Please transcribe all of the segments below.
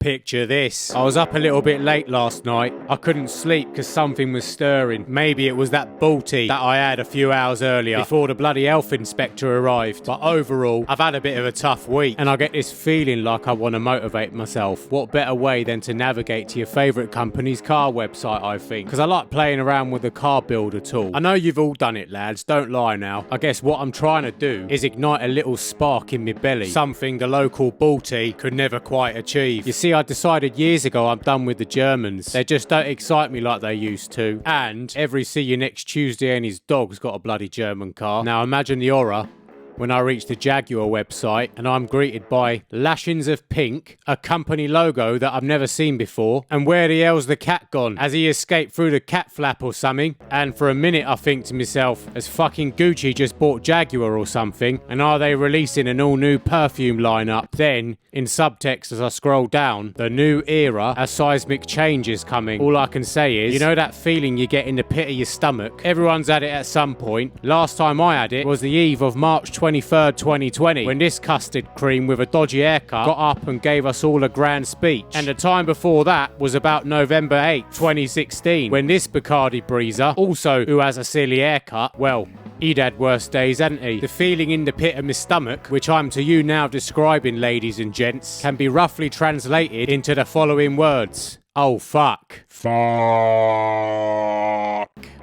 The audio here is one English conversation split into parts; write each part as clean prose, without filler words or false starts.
Picture this. I was up a little bit late last night. I couldn't sleep because something was stirring. Maybe it was that balti that I had a few hours earlier before the bloody health inspector arrived. But overall, I've had a bit of a tough week and I get this feeling like I want to motivate myself. What better way than to navigate to your favourite company's car website, I think. Because I like playing around with the car builder tool. I know you've all done it, lads. Don't lie now. I guess what I'm trying to do is ignite a little spark in my belly. Something the local balti could never quite achieve. You see, I decided years ago I'm done with the Germans. They just don't excite me like they used to. And every See You Next Tuesday and his dog's got a bloody German car. Now imagine the horror when I reach the Jaguar website and I'm greeted by lashings of pink, a company logo that I've never seen before, and where the hell's the cat gone? Has he escaped through the cat flap or something? And for a minute I think to myself, has fucking Gucci just bought Jaguar or something? And are they releasing an all new perfume lineup? Then, in subtext as I scroll down, the new era, a seismic change is coming. All I can say is, you know that feeling you get in the pit of your stomach? Everyone's had it at some point. Last time I had it was the eve of March 23rd, 2020, when this custard cream with a dodgy haircut got up and gave us all a grand speech. And the time before that was about November 8th, 2016, when this Bacardi breezer, also who has a silly haircut, well, he'd had worse days, hadn't he? The feeling in the pit of my stomach, which I'm to you now describing, ladies and gents, can be roughly translated into the following words. Oh, fuck. Fuck.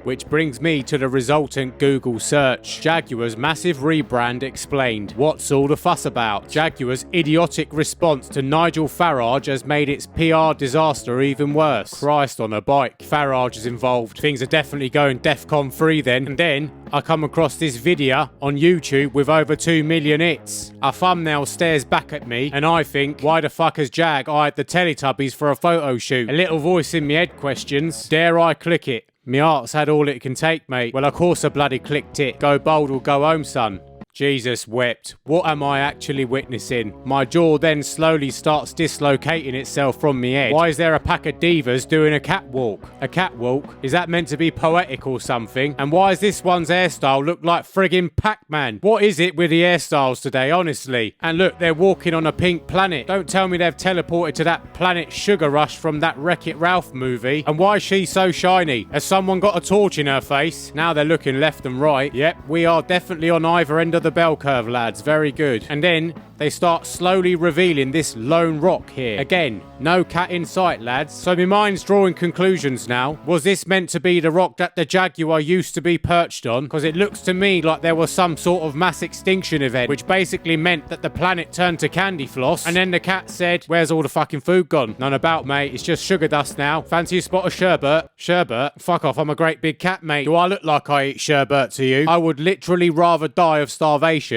Which brings me to the resultant Google search. Jaguar's massive rebrand explained. What's all the fuss about? Jaguar's idiotic response to Nigel Farage has made its PR disaster even worse. Christ on a bike. Farage is involved. Things are definitely going DEFCON 3 then. And then I come across this video on YouTube with over 2 million hits. A thumbnail stares back at me and I think, why the fuck has Jag hired the Teletubbies for a photo shoot? A little voice in my head questions, dare I click it? My heart's had all it can take, mate. Well, of course I bloody clicked it. Go bold or go home, son. Jesus wept. What am I actually witnessing? My jaw then slowly starts dislocating itself from my head. Why is there a pack of divas doing a catwalk? A catwalk? Is that meant to be poetic or something? And why does this one's hairstyle look like friggin' Pac-Man? What is it with the hairstyles today, honestly? And look, they're walking on a pink planet. Don't tell me they've teleported to that planet Sugar Rush from that Wreck-It Ralph movie. And why is she so shiny? Has someone got a torch in her face? Now they're looking left and right. Yep, we are definitely on either end of the bell curve, lads. Very good. And then they start slowly revealing this lone rock here. Again, no cat in sight, lads. So my mind's drawing conclusions now. Was this meant to be the rock that the Jaguar used to be perched on? Because it looks to me like there was some sort of mass extinction event, which basically meant that the planet turned to candy floss. And then the cat said, where's all the fucking food gone? None about, mate. It's just sugar dust now. Fancy a spot of sherbet? Sherbet? Fuck off. I'm a great big cat, mate. Do I look like I eat sherbet to you? I would literally rather die of starvation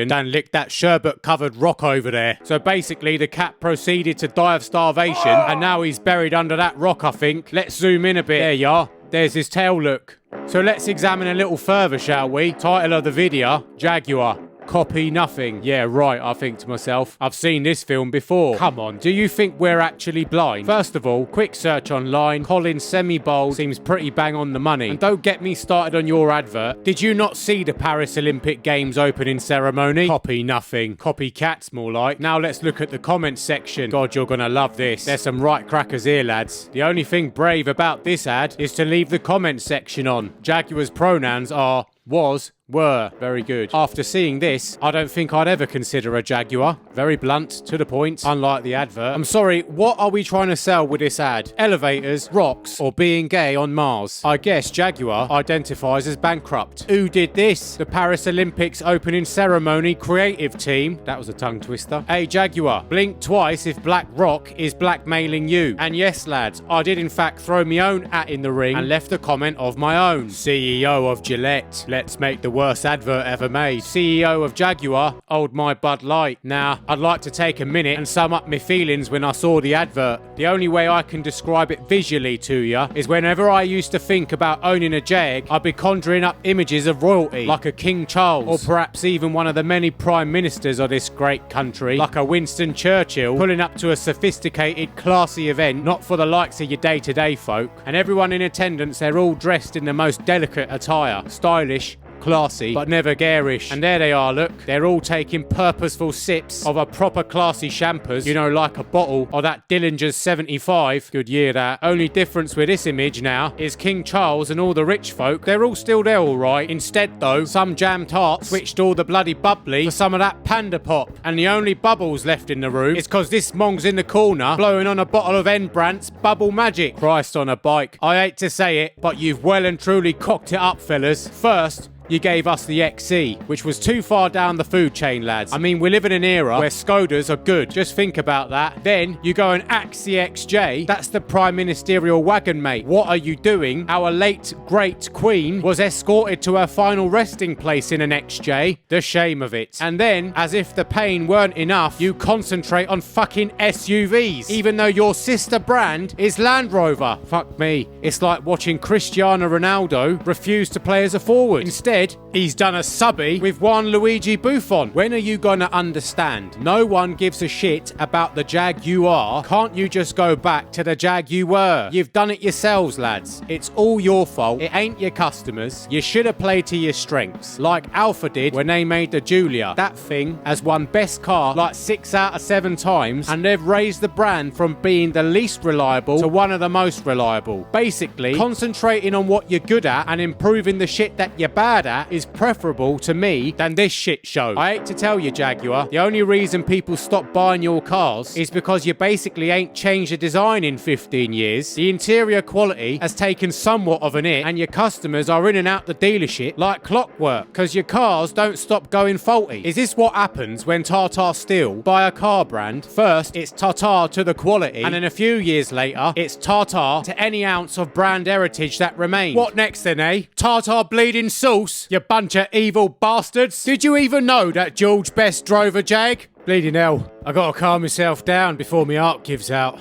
than lick that sherbet-covered rock over there. So basically, the cat proceeded to die of starvation, and now he's buried under that rock, I think. Let's zoom in a bit. There you are. There's his tail, look. So let's examine a little further, shall we? Title of the video, Jaguar. Copy nothing. Yeah, right, I think to myself. I've seen this film before. Come on, do you think we're actually blind? First of all, quick search online. Colin semi-bold seems pretty bang on the money. And don't get me started on your advert. Did you not see the Paris Olympic Games opening ceremony? Copy nothing. Copycats, more like. Now let's look at the comments section. God, you're gonna love this. There's some right crackers here, lads. The only thing brave about this ad is to leave the comments section on. Jaguar's pronouns are was, were. Very good. After seeing this, I don't think I'd ever consider a Jaguar. Very blunt, to the point, unlike the advert. I'm sorry, what are we trying to sell with this ad? Elevators, rocks, or being gay on Mars? I guess Jaguar identifies as bankrupt. Who did this? The Paris Olympics opening ceremony creative team. That was a tongue twister. Hey Jaguar, blink twice if Black Rock is blackmailing you. And yes lads, I did in fact throw my own hat in the ring and left a comment of my own. CEO of Gillette. Let's make the worst advert ever made. CEO of Jaguar, hold my Bud Light. Now, I'd like to take a minute and sum up my feelings when I saw the advert. The only way I can describe it visually to you is whenever I used to think about owning a Jag, I'd be conjuring up images of royalty, like a King Charles, or perhaps even one of the many prime ministers of this great country, like a Winston Churchill, pulling up to a sophisticated, classy event, not for the likes of your day-to-day folk. And everyone in attendance, they're all dressed in the most delicate attire, stylish, classy, but never garish. And there they are, look. They're all taking purposeful sips of a proper classy champers, you know, like a bottle of that Dillinger's 75. Good year, that. Only difference with this image now is King Charles and all the rich folk, they're all still there all right. Instead, though, some jam tarts switched all the bloody bubbly for some of that panda pop. And the only bubbles left in the room is because this mong's in the corner blowing on a bottle of N-Brandt's Bubble Magic. Christ on a bike. I hate to say it, but you've well and truly cocked it up, fellas. First, you gave us the XC, which was too far down the food chain, lads. I mean, we live in an era where Skodas are good. Just think about that. Then you go and axe the XJ. That's the prime ministerial wagon, mate. What are you doing? Our late, great queen was escorted to her final resting place in an XJ. The shame of it. And then, as if the pain weren't enough, you concentrate on fucking SUVs, even though your sister brand is Land Rover. Fuck me. It's like watching Cristiano Ronaldo refuse to play as a forward. Instead, he's done a subby with Juan Luigi Buffon. When are you gonna understand? No one gives a shit about the Jaguar. Can't you just go back to the Jaguar? You've done it yourselves, lads. It's all your fault. It ain't your customers. You should have played to your strengths, like Alfa did when they made the Giulia. That thing has won best car like 6 out of 7 times, and they've raised the brand from being the least reliable to one of the most reliable. Basically, concentrating on what you're good at and improving the shit that you're bad at is preferable to me than this shit show. I hate to tell you, Jaguar, the only reason people stop buying your cars is because you basically ain't changed the design in 15 years. The interior quality has taken somewhat of an hit, and your customers are in and out the dealership like clockwork because your cars don't stop going faulty. Is this what happens when Tata Steel buy a car brand? First, it's Tata to the quality, and then a few years later, it's Tata to any ounce of brand heritage that remains. What next then, eh? Tata bleeding sauce? You bunch of evil bastards. Did you even know that George Best drove a Jag? Bleeding hell. I gotta calm myself down before my heart gives out.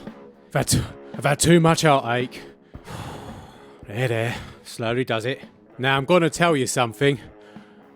I've had too much heartache. There. Slowly does it. Now I'm gonna tell you something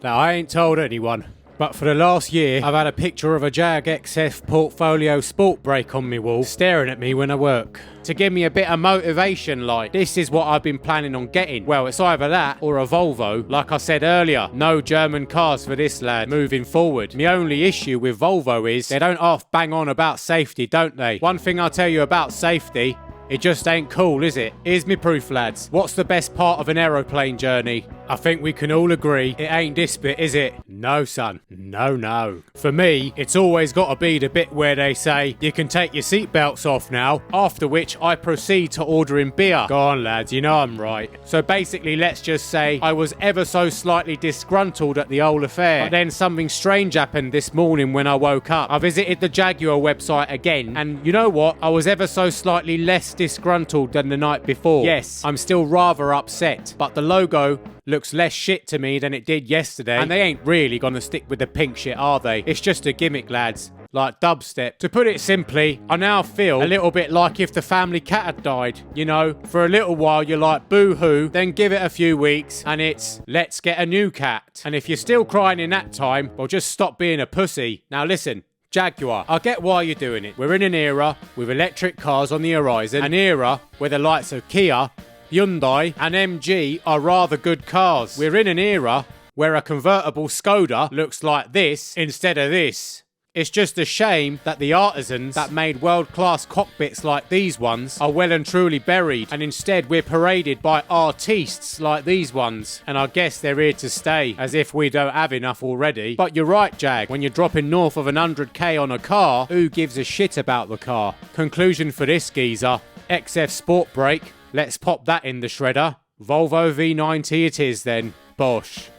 that I ain't told anyone. But for the last year, I've had a picture of a Jag XF Portfolio Sport Brake on me wall, staring at me when I work. To give me a bit of motivation, like, this is what I've been planning on getting. Well, it's either that or a Volvo. Like I said earlier, no German cars for this lad moving forward. My only issue with Volvo is they don't half bang on about safety, don't they? One thing I'll tell you about safety, it just ain't cool, is it? Here's me proof, lads. What's the best part of an aeroplane journey? I think we can all agree it ain't this bit, is it? No, son. No. For me, it's always got to be the bit where they say, you can take your seatbelts off now, after which I proceed to ordering beer. Go on, lads, you know I'm right. So basically, let's just say I was ever so slightly disgruntled at the whole affair. But then something strange happened this morning when I woke up. I visited the Jaguar website again, and you know what? I was ever so slightly less disgruntled than the night before. Yes, I'm still rather upset, but the logo looks less shit to me than it did yesterday, and they ain't really gonna stick with the pink shit, are they? It's just a gimmick, lads. Like dubstep. To put it simply, I now feel a little bit like if the family cat had died. You know, for a little while you're like boo-hoo, then give it a few weeks and it's let's get a new cat. And if you're still crying in that time, well, just stop being a pussy. Now listen, Jaguar, I get why you're doing it. We're in an era with electric cars on the horizon, an era where the likes of Kia, Hyundai and MG are rather good cars. We're in an era where a convertible Skoda looks like this instead of this. It's just a shame that the artisans that made world-class cockpits like these ones are well and truly buried, and instead we're paraded by artistes like these ones. And I guess they're here to stay, as if we don't have enough already. But you're right, Jag, when you're dropping north of 100k on a car, who gives a shit about the car? Conclusion for this geezer, XF Sport Brake, let's pop that in the shredder. Volvo V90 it is then. Bosh.